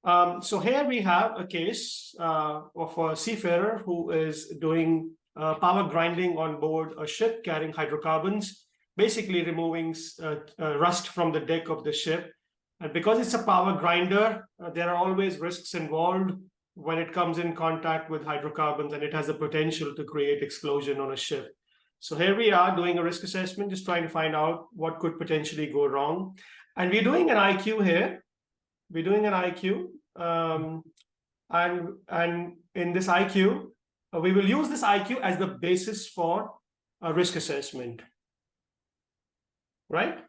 So here we have a case of a seafarer who is doing power grinding on board a ship carrying hydrocarbons, basically removing rust from the deck of the ship. And because it's a power grinder, there are always risks involved when it comes in contact with hydrocarbons, and it has the potential to create explosion on a ship. So here we are doing a risk assessment, just trying to find out what could potentially go wrong. And we're doing an iCue here. We're doing an iCue. And in this iCue, we will use this iCue as the basis for a risk assessment. Right?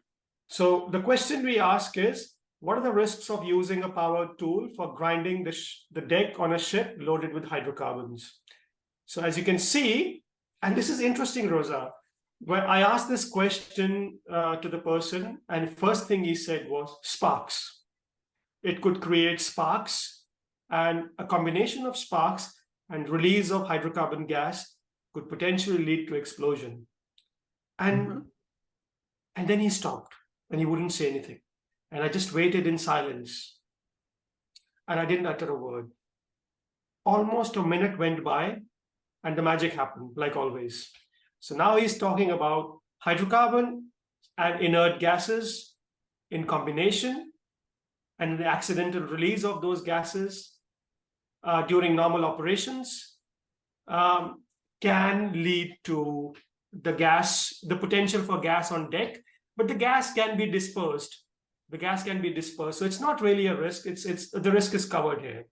So the question we ask is, what are the risks of using a power tool for grinding the deck on a ship loaded with hydrocarbons? So as you can see, and this is interesting, Rosa, where I asked this question to the person, and the first thing he said was sparks. It could create sparks, and a combination of sparks and release of hydrocarbon gas could potentially lead to explosion. And then he stopped and he wouldn't say anything. And I just waited in silence. And I didn't utter a word. Almost a minute went by and the magic happened, like always. So now he's talking about hydrocarbon and inert gases in combination, and the accidental release of those gases during normal operations can lead to the potential for gas on deck, but the gas can be dispersed. The gas can be dispersed. So it's not really a risk. The risk is covered here.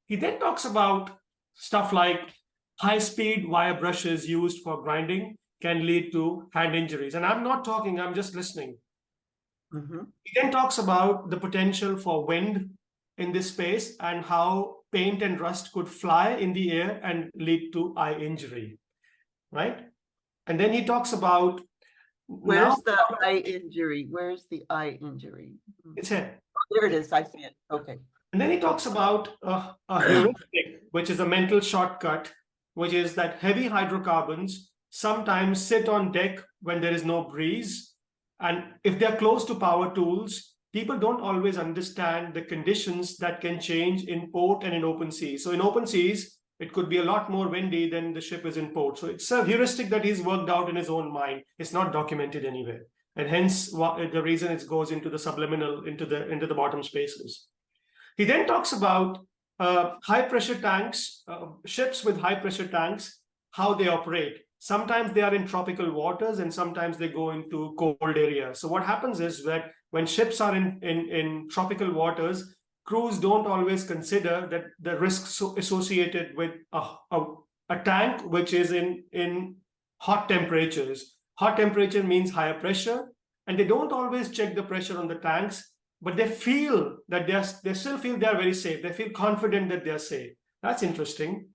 He then talks about stuff like high-speed wire brushes used for grinding can lead to hand injuries. And I'm not talking, I'm just listening. He then talks about the potential for wind in this space and how paint and rust could fly in the air and lead to eye injury, right? And then he talks about where's the eye injury? Where's the eye injury? It's here. Oh, there it is. I see it. Okay. And then he talks about a heuristic, which is a mental shortcut, which is that heavy hydrocarbons sometimes sit on deck when there is no breeze. And if they're close to power tools, people don't always understand the conditions that can change in port and in open seas. So in open seas, it could be a lot more windy than the ship is in port. So it's a heuristic that he's worked out in his own mind. It's not documented anywhere. And hence the reason it goes into the subliminal, into the bottom spaces. He then talks about high pressure tanks, ships with high pressure tanks, how they operate. Sometimes they are in tropical waters and sometimes they go into cold areas. So what happens is that when ships are in tropical waters, crews don't always consider that the risks associated with a tank which is in hot temperatures. Hot temperature means higher pressure, and they don't always check the pressure on the tanks, but they feel that they still feel they are very safe. They feel confident that they are safe. That's interesting.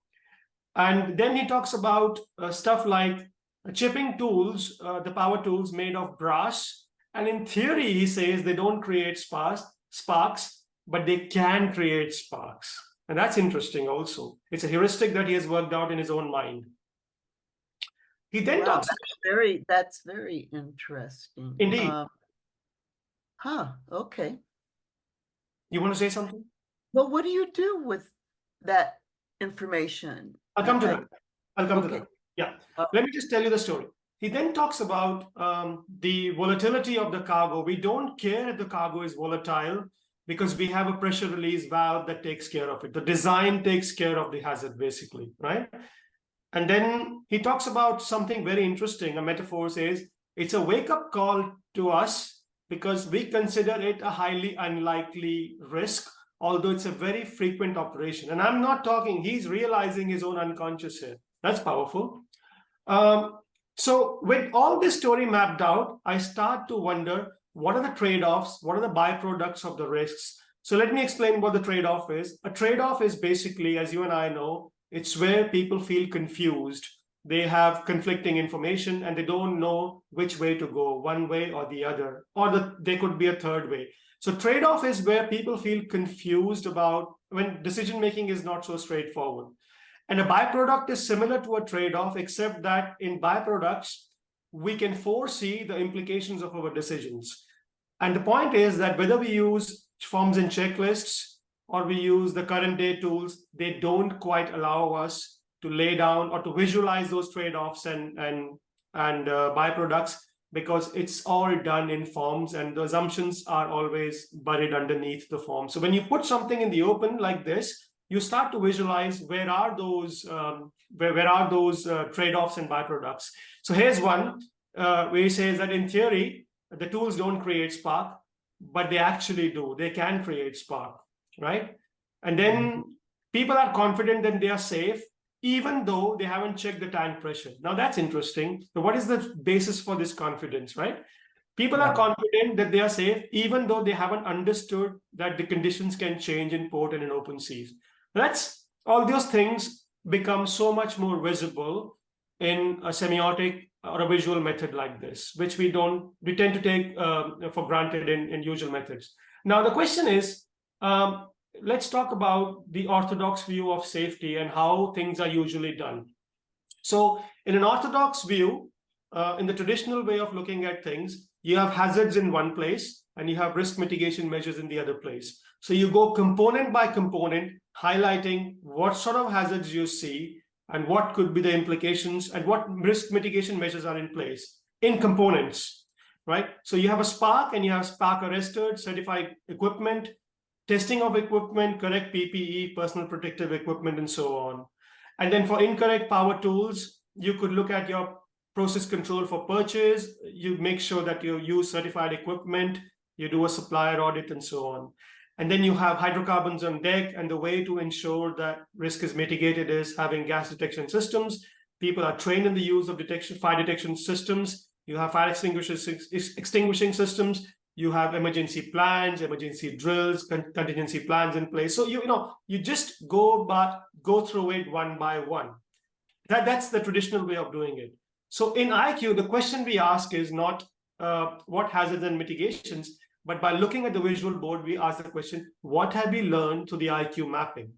And then he talks about stuff like chipping tools, the power tools made of brass. And in theory, he says they don't create sparks, but they can create sparks. And that's interesting also. It's a heuristic that he has worked out in his own mind. He then talks. That's very interesting. Indeed. Okay. You want to say something? Well, what do you do with that information? I'll come to that. I'll come to that. Yeah. Let me just tell you the story. He then talks about the volatility of the cargo. We don't care if the cargo is volatile because we have a pressure release valve that takes care of it. The design takes care of the hazard, basically, right? And then he talks about something very interesting. A metaphor says it's a wake-up call to us because we consider it a highly unlikely risk, although it's a very frequent operation. And I'm not talking, he's realizing his own unconscious here. That's powerful. So with all this story mapped out, I start to wonder, what are the trade-offs? What are the byproducts of the risks? So let me explain what the trade-off is. A trade-off is basically, as you and I know, it's where people feel confused. They have conflicting information and they don't know which way to go, one way or the other, or there could be a third way. So trade-off is where people feel confused about when decision-making is not so straightforward. And a byproduct is similar to a trade-off, except that in byproducts, we can foresee the implications of our decisions. And the point is that whether we use forms and checklists, or we use the current day tools, they don't quite allow us to lay down or to visualize those trade-offs and byproducts, because it's all done in forms and the assumptions are always buried underneath the form. So when you put something in the open like this, you start to visualize where are those trade-offs and byproducts. So here's one where he says that in theory, the tools don't create spark, but they actually do. They can create spark, right? And then people are confident that they are safe, even though they haven't checked the tank pressure. Now that's interesting. So what is the basis for this confidence, right? People are confident that they are safe, even though they haven't understood that the conditions can change in port and in open seas. That's all those things become so much more visible in a semiotic or a visual method like this, which we tend to take for granted in usual methods. Now the question is, let's talk about the orthodox view of safety and how things are usually done. So in an orthodox view, in the traditional way of looking at things, you have hazards in one place and you have risk mitigation measures in the other place. So you go component by component, highlighting what sort of hazards you see and what could be the implications and what risk mitigation measures are in place in components, right? So you have a spark and you have spark arrested, certified equipment, testing of equipment, correct PPE, personal protective equipment, and so on. And then for incorrect power tools, you could look at your process control for purchase, you make sure that you use certified equipment, you do a supplier audit, and so on. And then you have hydrocarbons on deck, and the way to ensure that risk is mitigated is having gas detection systems. People are trained in the use of fire detection systems. You have fire extinguishing systems. You have emergency plans, emergency drills, contingency plans in place. So you just go through it one by one. That's the traditional way of doing it. So in iCue, the question we ask is not what hazards and mitigations, but by looking at the visual board, we ask the question, what have we learned through the iCue mapping?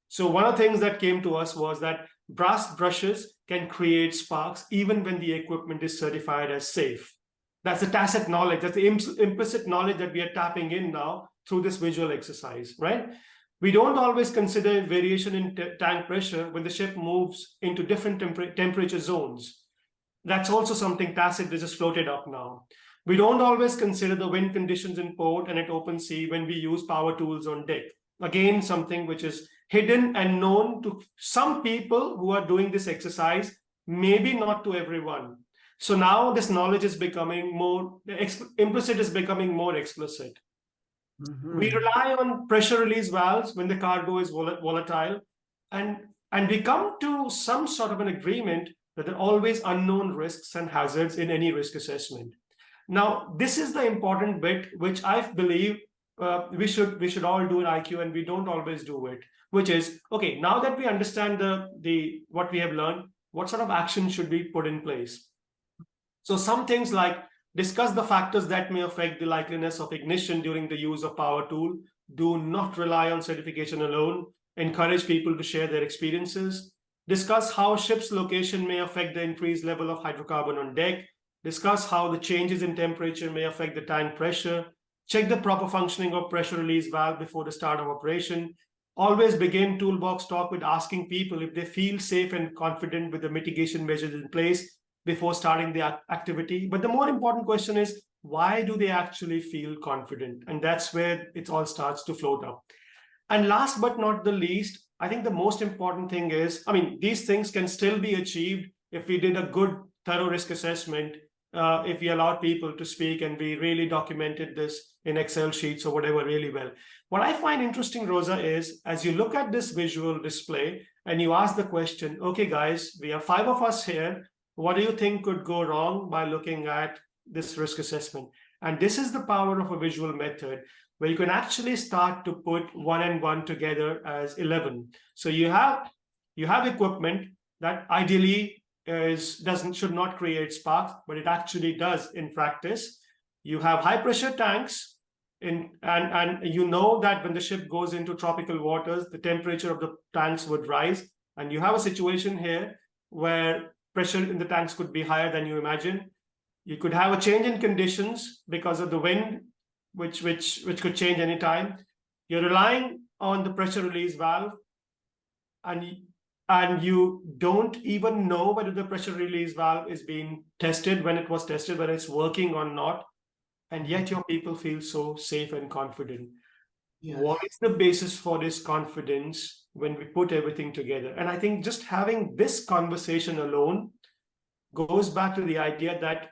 So one of the things that came to us was that brass brushes can create sparks even when the equipment is certified as safe. That's the tacit knowledge, that's the implicit knowledge that we are tapping in now through this visual exercise, right? We don't always consider variation in tank pressure when the ship moves into different temperature zones. That's also something tacit that just floated up now. We don't always consider the wind conditions in port and at open sea when we use power tools on deck. Again, something which is hidden and known to some people who are doing this exercise, maybe not to everyone. So now this knowledge is becoming more, implicit is becoming more explicit. We rely on pressure release valves when the cargo is volatile, and we come to some sort of an agreement that there are always unknown risks and hazards in any risk assessment. Now, this is the important bit, which I believe we should all do in iCue, and we don't always do it, which is, okay, now that we understand what we have learned, what sort of action should we put in place? So some things like discuss the factors that may affect the likeliness of ignition during the use of power tool. Do not rely on certification alone. Encourage people to share their experiences. Discuss how ship's location may affect the increased level of hydrocarbon on deck. Discuss how the changes in temperature may affect the tank pressure. Check the proper functioning of pressure release valve before the start of operation. Always begin toolbox talk with asking people if they feel safe and confident with the mitigation measures in place before starting the activity. But the more important question is, why do they actually feel confident? And that's where it all starts to float up. And last but not the least, I think the most important thing is, these things can still be achieved if we did a good, thorough risk assessment, if we allowed people to speak and we really documented this in Excel sheets or whatever really well. What I find interesting, Rosa, is as you look at this visual display and you ask the question, okay, guys, we have 5 of us here. What do you think could go wrong by looking at this risk assessment? And this is the power of a visual method where you can actually start to put 1 and 1 together as 11. So you have equipment that ideally should not create sparks, but it actually does in practice. You have high pressure tanks, and you know that when the ship goes into tropical waters, the temperature of the tanks would rise. And you have a situation here where pressure in the tanks could be higher than you imagine. You could have a change in conditions because of the wind, which could change anytime. You're relying on the pressure release valve, and you don't even know whether the pressure release valve is being tested when it was tested, whether it's working or not, and yet your people feel so safe and confident. Yes. What is the basis for this confidence when we put everything together? And I think just having this conversation alone goes back to the idea that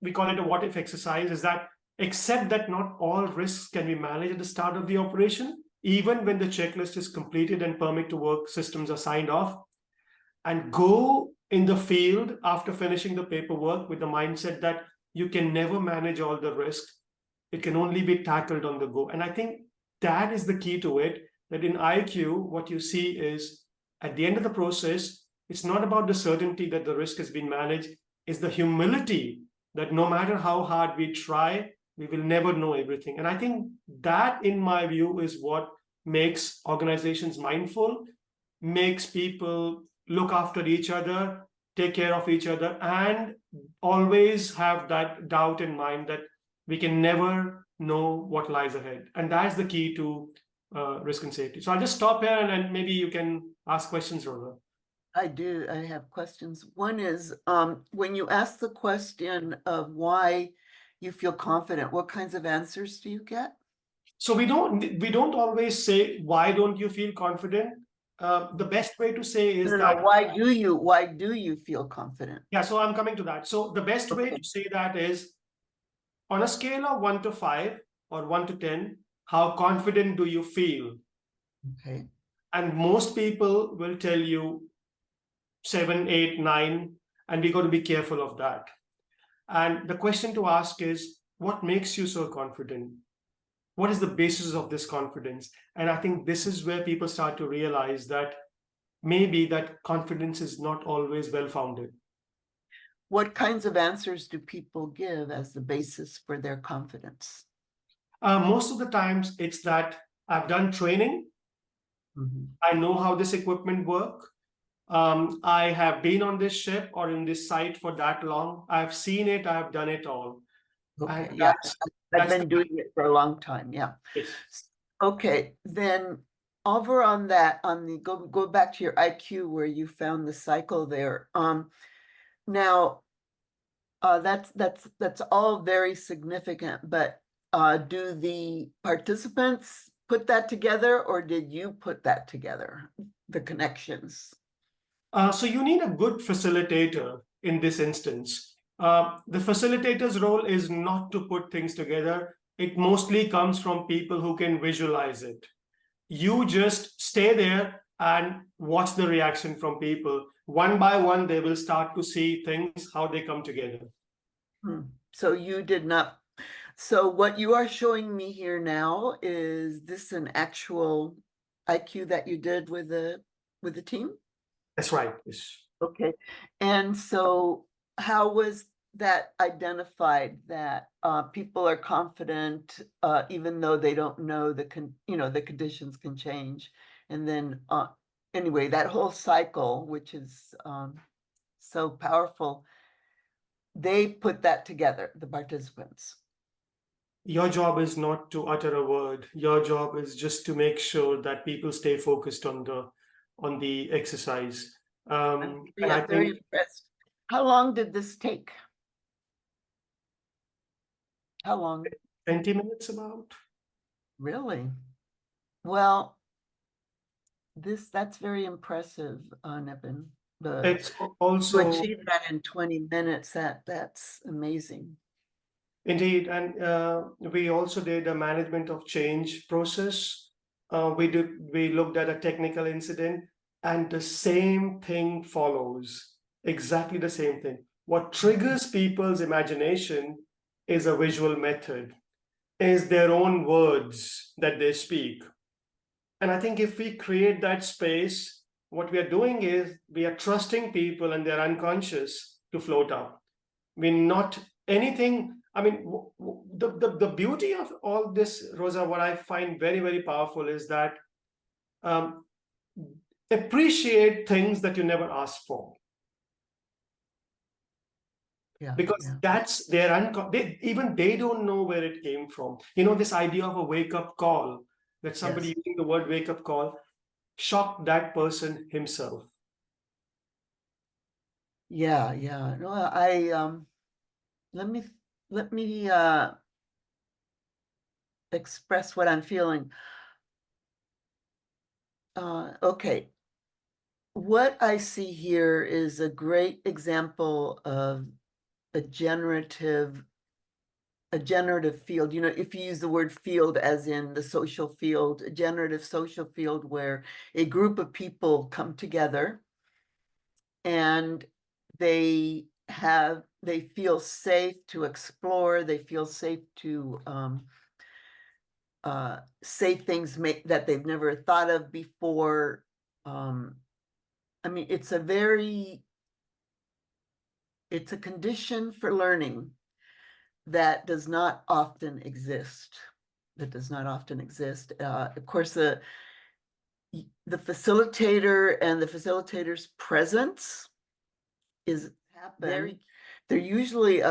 we call it a what if exercise, is that accept that not all risks can be managed at the start of the operation, even when the checklist is completed and permit to work systems are signed off, and go in the field after finishing the paperwork with the mindset that you can never manage all the risks. It can only be tackled on the go. And I think that is the key to it, that in iCue, what you see is at the end of the process, it's not about the certainty that the risk has been managed, it's the humility that no matter how hard we try, we will never know everything. And I think that, in my view, is what makes organizations mindful, makes people look after each other, take care of each other, and always have that doubt in mind that we can never know what lies ahead. And that's the key to risk and safety. So I'll just stop here, and maybe you can ask questions, Rosa. I do. I have questions. One is, when you ask the question of why you feel confident, what kinds of answers do you get? So we don't always say, why don't you feel confident? The best way to say is that, why do you feel confident? yeah, so I'm coming to that. So the best way to say that is, on a scale of 1 to 5 or 1 to 10, how confident do you feel? Okay. And most people will tell you 7, 8, 9, and we got to be careful of that. And the question to ask is, what makes you so confident? What is the basis of this confidence? And I think this is where people start to realize that maybe that confidence is not always well-founded. What kinds of answers do people give as the basis for their confidence? Most of the times it's that I've done training. I know how this equipment works. I have been on this ship or in this site for that long. I've seen it. I've done it all. Okay, And yeah, I've that's been doing it for a long time, yeah. yes. Okay, then over on that, on the, go back to your iCue where you found the cycle there. Now, that's all very significant, but do the participants put that together, or did you put that together, the connections? So you need a good facilitator in this instance. The facilitator's role is not to put things together. It mostly comes from people who can visualize it. You just stay there and watch the reaction from people. One by one, they will start to see things, how they come together. So you did not. So what you are showing me here now, is this an actual iCue that you did with the team? That's right. Yes. Okay. And so how was that identified, that people are confident even though they don't know the conditions can change? And then anyway, that whole cycle, which is so powerful, they put that together, the participants. Your job is not to utter a word. Your job is just to make sure that people stay focused on the exercise. And I I'm very think impressed. How long did this take? How long? 20 minutes about. Really? Well, that's very impressive, Nippin. It's To also achieve that in 20 minutes, that's amazing. indeed, and we also did a management of change process. We looked at a technical incident, and the same thing follows. Exactly the same thing. What triggers people's imagination is a visual method, is their own words that they speak. And I think if we create that space, what we are doing is we are trusting people and their unconscious to float up. We're not anything. I mean, the beauty of all this, Rosa, what I find very, very powerful is that appreciate things that you never asked for. Yeah, because that's their even they don't know where it came from. This idea of a wake-up call, that somebody Yes. using the word wake up call shocked that person himself. Yeah, yeah. No, let me express what I'm feeling. Okay. What I see here is a great example of a generative field. You know, if you use the word field as in the social field, a generative social field where a group of people come together and they feel safe to explore, they feel safe to say things that they've never thought of before. I mean, it's a condition for learning that does not often exist. Of course, the facilitator and the facilitator's presence is happen. They're usually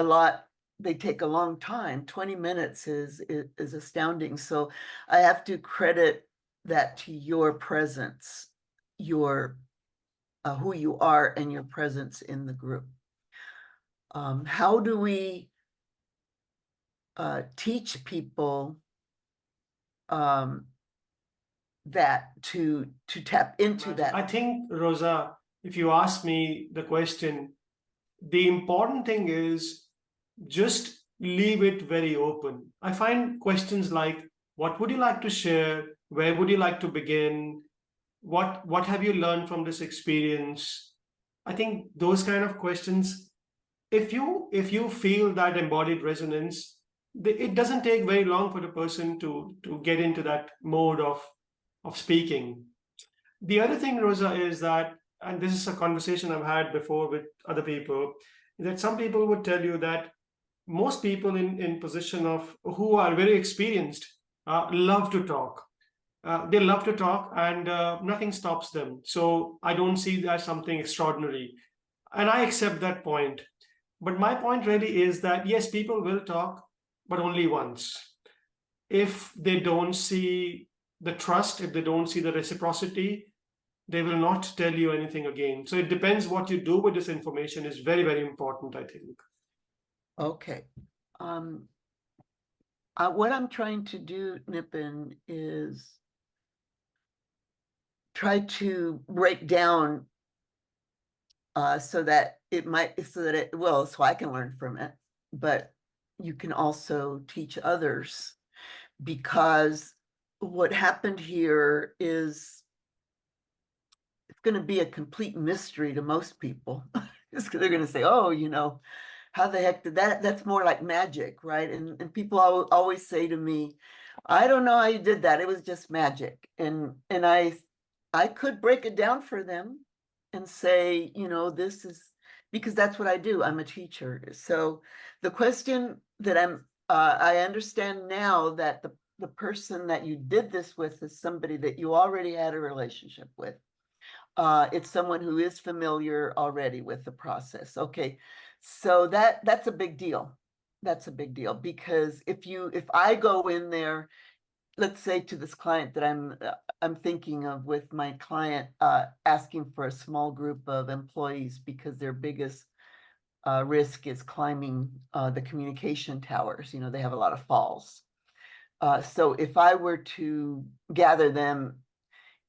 they take a long time. 20 minutes is astounding. So I have to credit that to your presence, your who you are and your presence in the group. How do we teach people that to tap into that? I think, Rosa, if you ask me the question, the important thing is just leave it very open. I find questions like, what would you like to share? Where would you like to begin? What have you learned from this experience? I think those kind of questions, if you feel that embodied resonance, it doesn't take very long for the person to get into that mode of speaking. The other thing, Rosa, is that, and this is a conversation I've had before with other people, that some people would tell you that most people in position of who are very experienced love to talk. They love to talk, and nothing stops them. So I don't see that as something extraordinary, and I accept that point. But my point really is that yes, people will talk, but only once. If they don't see the trust, if they don't see the reciprocity, they will not tell you anything again. So it depends what you do with this information is very, very important, I think. Okay. What I'm trying to do, Nippin, is try to break down so that so I can learn from it, but you can also teach others, because what happened here is it's going to be a complete mystery to most people. They're going to say, oh, how the heck did that? That's more like magic, right? And people always say to me, I don't know how you did that. It was just magic. And I could break it down for them and say, this is because that's what I do. I'm a teacher. So the question that I understand now that the person that you did this with is somebody that you already had a relationship with. It's someone who is familiar already with the process. Okay, so that's a big deal. That's a big deal, because if I go in there, let's say to this client that I'm thinking of, with my client asking for a small group of employees because their biggest risk is climbing the communication towers. They have a lot of falls. So if I were to gather them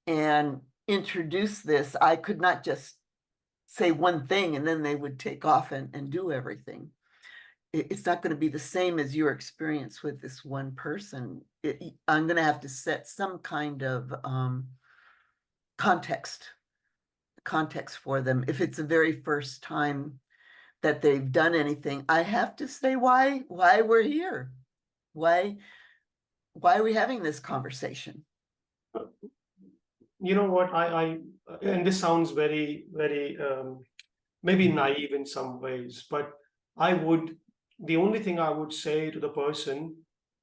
and introduce this, I could not just say one thing and then they would take off and do everything. It's not going to be the same as your experience with this one person. I'm going to have to set some kind of context for them. If it's the very first time that they've done anything, I have to say why we're here. Why are we having this conversation? You know what, and this sounds very, very maybe naive in some ways, but the only thing I would say to the person,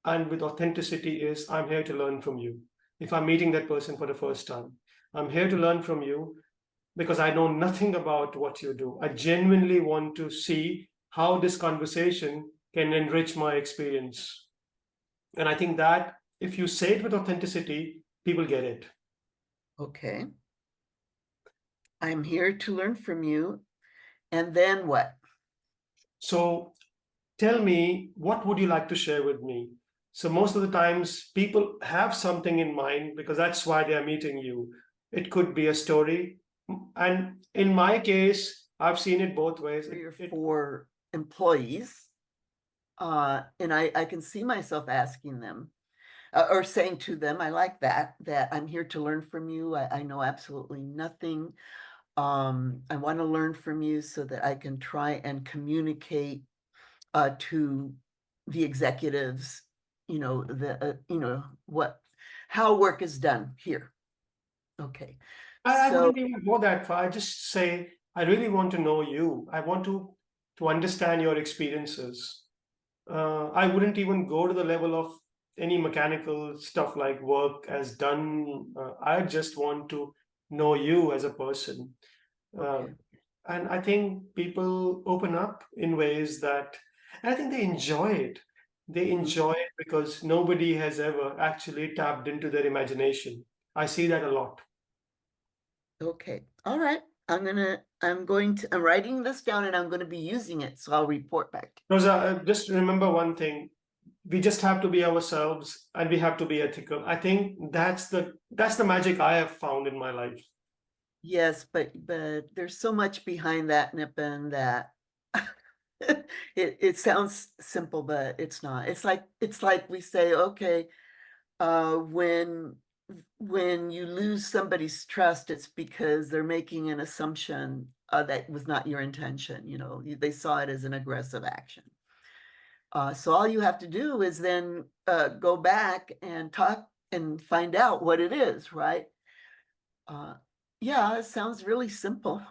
and with authenticity, is I'm here to learn from you. If I'm meeting that person for the first time, I'm here to learn from you because I know nothing about what you do. I genuinely want to see how this conversation can enrich my experience. And I think that if you say it with authenticity, people get it. Okay. I'm here to learn from you. And then what? So tell me, what would you like to share with me? So most of the times people have something in mind because that's why they are meeting you. It could be a story. And in my case, I've seen it both ways. 3 or 4 employees. And I can see myself asking them or saying to them, I like that I'm here to learn from you. I know absolutely nothing. I want to learn from you so that I can try and communicate to the executives, how work is done here. Okay. I So, wouldn't even go that far. I just say, I really want to know you. I want to understand your experiences. I wouldn't even go to the level of any mechanical stuff like work as done. I just want to know you as a person. Uh, okay. and I think people open up in ways that, and I think they enjoy it. They enjoy it because nobody has ever actually tapped into their imagination. I see that a lot. Okay. All right. I'm writing this down and I'm going to be using it. So I'll report back. Rosa, just remember one thing. We just have to be ourselves and we have to be ethical. I think that's the magic I have found in my life. Yes, but there's so much behind that, Nippin, that it sounds simple, but it's not. It's like we say, okay, when you lose somebody's trust, it's because they're making an assumption that was not your intention. They saw it as an aggressive action. So all you have to do is then go back and talk and find out what it is, right? Uh, yeah, it sounds really simple,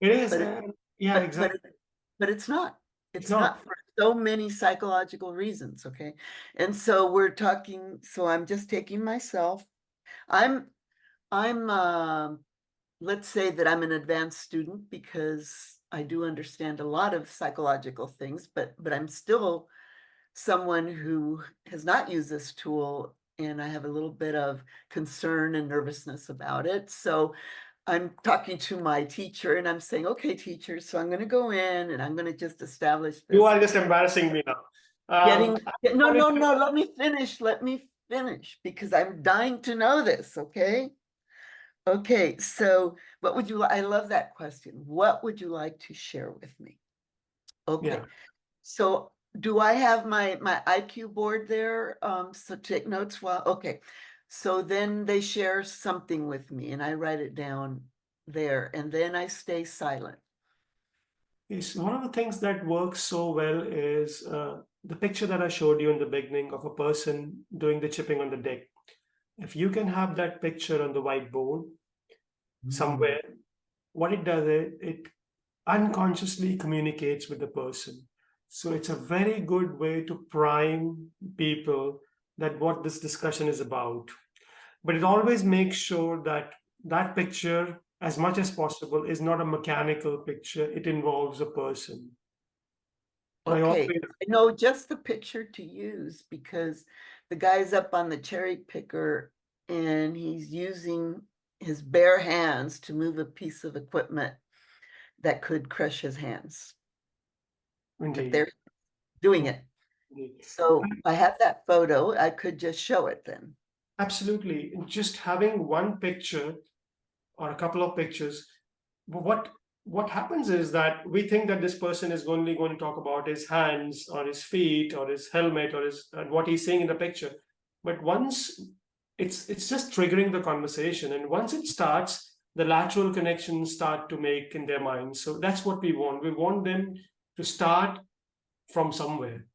It is, but it, yeah, but but exactly. it, but it's not. It's It's not. not for so many psychological reasons. Okay, and so we're talking. So I'm just taking myself. I'm let's say that I'm an advanced student because I do understand a lot of psychological things, but I'm still someone who has not used this tool, and I have a little bit of concern and nervousness about it. So I'm talking to my teacher and I'm saying, okay, teacher, so I'm going to go in and I'm going to just establish You this are just embarrassing me now. I no, wanted no, to- no, let me finish because I'm dying to know this. Okay. Okay. So I love that question. What would you like to share with me? yeah. Okay. So do I have my iCue board there? So take notes while, okay. So then they share something with me and I write it down there and then I stay silent. Yes, one of the things that works so well is the picture that I showed you in the beginning of a person doing the chipping on the deck. If you can have that picture on the whiteboard somewhere, what it does is it unconsciously communicates with the person. So it's a very good way to prime people that what this discussion is about. But it always makes sure that that picture, as much as possible, is not a mechanical picture. It involves a person. I Okay, always, I know just the picture to use because the guy's up on the cherry picker and he's using his bare hands to move a piece of equipment that could crush his hands. But indeed, they're doing it. indeed. So I have that photo. I could just show it then. Absolutely. Just having one picture or a couple of pictures, what happens is that we think that this person is only going to talk about his hands or his feet or his helmet or his and what he's seeing in the picture. But once it's just triggering the conversation, and once it starts, the lateral connections start to make in their minds. So that's what we want. We want them to start from somewhere.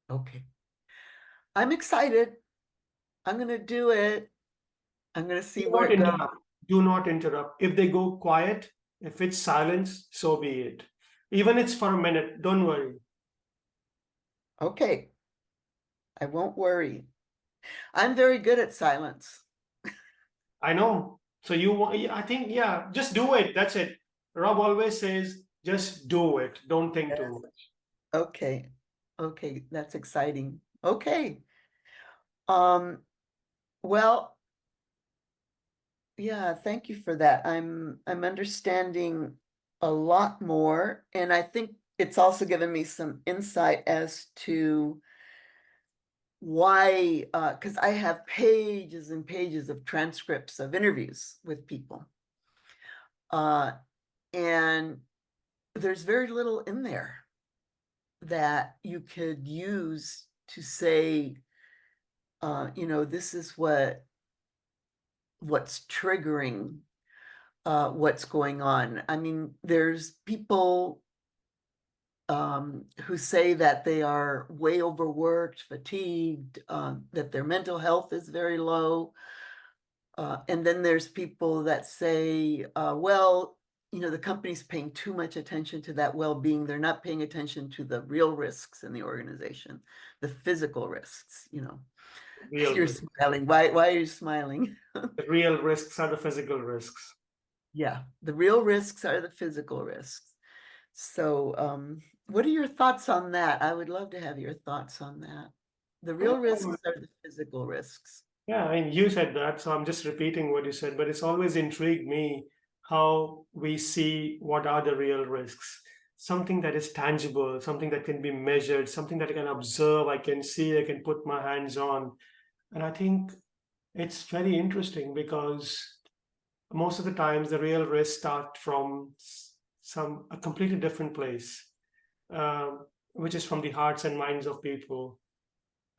Okay. I'm excited. I'm going to do it. I'm going to Do see where not it goes. interrupt. Do not interrupt. If they go quiet, if it's silence, so be it. Even it's for a minute, don't worry. Okay. I won't worry. I'm very good at silence. I know. So I think, yeah, just do it. That's it. Rob always says, just do it. Don't think too Yes. much. Okay. Okay. That's exciting. Okay. Well, yeah, thank you for that. I'm understanding a lot more, and I think it's also given me some insight as to why, because I have pages and pages of transcripts of interviews with people. And there's very little in there that you could use to say, this is what's triggering what's going on. I mean, there's people who say that they are way overworked, fatigued, that their mental health is very low. And then there's people that say, well, the company's paying too much attention to that well-being. They're not paying attention to the real risks in the organization, the physical risks, Real You're risks. smiling. Why are you smiling? The real risks are the physical risks. Yeah, the real risks are the physical risks. So, what are your thoughts on that? I would love to have your thoughts on that. The real risks are the physical risks. Yeah, I mean, you said that, so I'm just repeating what you said, but it's always intrigued me how we see what are the real risks. Something that is tangible, something that can be measured, something that I can observe, I can see, I can put my hands on. And I think it's very interesting because most of the times the real risks start from a completely different place, uh, which is from the hearts and minds of people.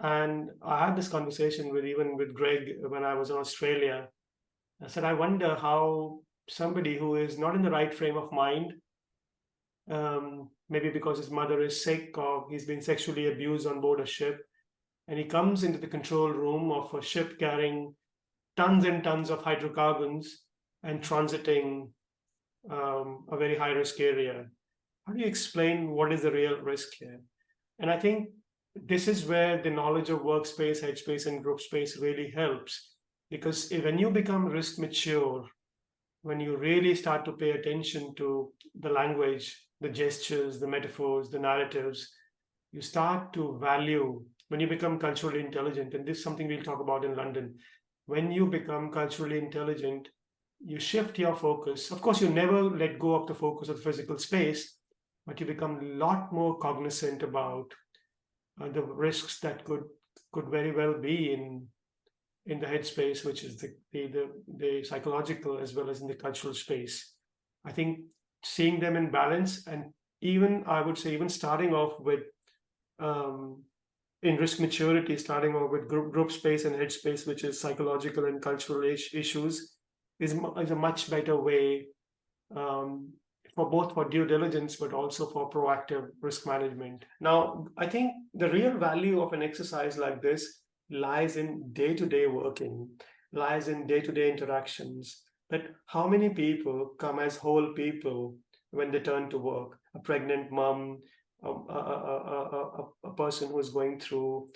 And I had this conversation with even with Greg when I was in Australia. I said, I wonder how somebody who is not in the right frame of mind, maybe because his mother is sick or he's been sexually abused on board a ship, and he comes into the control room of a ship carrying tons and tons of hydrocarbons and transiting a very high risk area. How do you explain what is the real risk here? And I think this is where the knowledge of workspace, headspace, and group space really helps. Because when you become risk mature, when you really start to pay attention to the language, the gestures, the metaphors, the narratives, you start to value when you become culturally intelligent. And this is something we'll talk about in London. When you become culturally intelligent, you shift your focus. Of course, you never let go of the focus of the physical space, but you become a lot more cognizant about the risks that could very well be in the headspace, which is the psychological as well as in the cultural space. I think seeing them in balance, and even I would say even starting off with um, in risk maturity, starting off with group space and headspace, which is psychological and cultural issues, is a much better way um, for both for due diligence but also for proactive risk management. Now, I think the real value of an exercise like this lies in day-to-day working, lies in day-to-day interactions. That how many people come as whole people when they turn to work? A pregnant mom, a person who is going through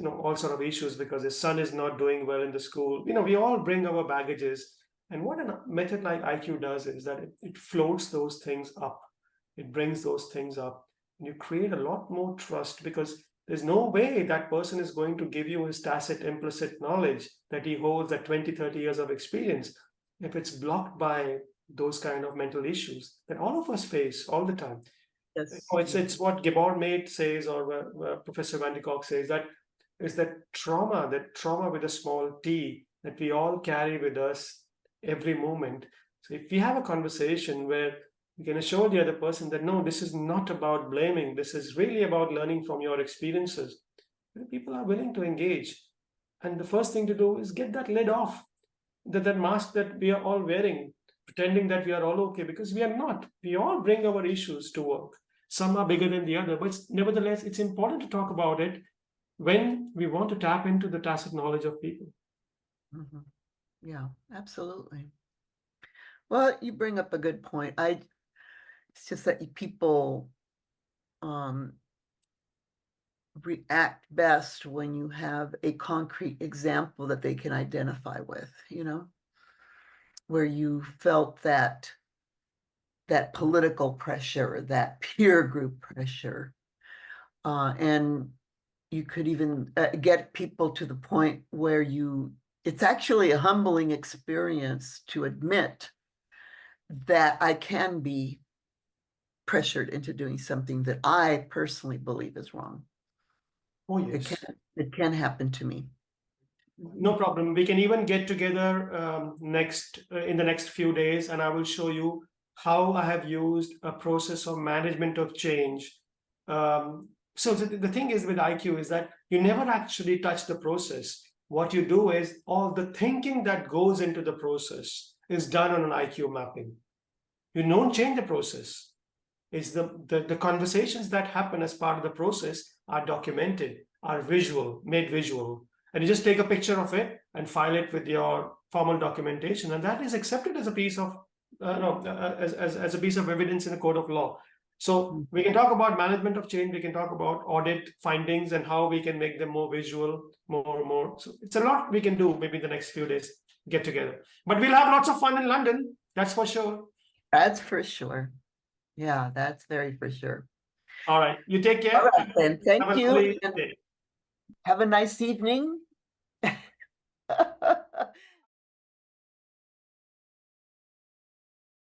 all sort of issues because his son is not doing well in the school. We all bring our baggages, and what a method like iCue does is that it floats those things up. It brings those things up. And you create a lot more trust because there's no way that person is going to give you his tacit, implicit knowledge that he holds at 20, 30 years of experience if it's blocked by those kind of mental issues that all of us face all the time. Yes. It's what Gabor Mate says, or Professor Van de Kolk says, that is that trauma with a small t that we all carry with us every moment. So if we have a conversation where you can assure the other person that no, this is not about blaming, this is really about learning from your experiences, people are willing to engage. And the first thing to do is get that lid off, that mask that we are all wearing, pretending that we are all okay, because we are not. We all bring our issues to work. Some are bigger than the other, but nevertheless, it's important to talk about it when we want to tap into the tacit knowledge of people. Mhm. Yeah, absolutely. Well, you bring up a good point. It's just that people react best when you have a concrete example that they can identify with, where you felt that political pressure, that peer group pressure. And you could even get people to the point where it's actually a humbling experience to admit that I can be pressured into doing something that I personally believe is wrong. Oh, yes. It can happen to me. No problem. We can even get together in the next few days, and I will show you how I have used a process of management of change. So the thing is with iCue is that you never actually touch the process. What you do is all the thinking that goes into the process is done on an iCue mapping. You don't change the process. It's the conversations that happen as part of the process are documented, are visual, made visual. And you just take a picture of it and file it with your formal documentation. And that is accepted as a piece of no, as a piece of evidence in a court of law. So we can talk about management of change, we can talk about audit findings and how we can make them more visual, more. So it's a lot we can do maybe in the next few days, get together. But we'll have lots of fun in London, that's for sure. That's for sure. Yeah, that's very for sure. All right, you take care. All right, then. Thank you. Day. Have a nice evening.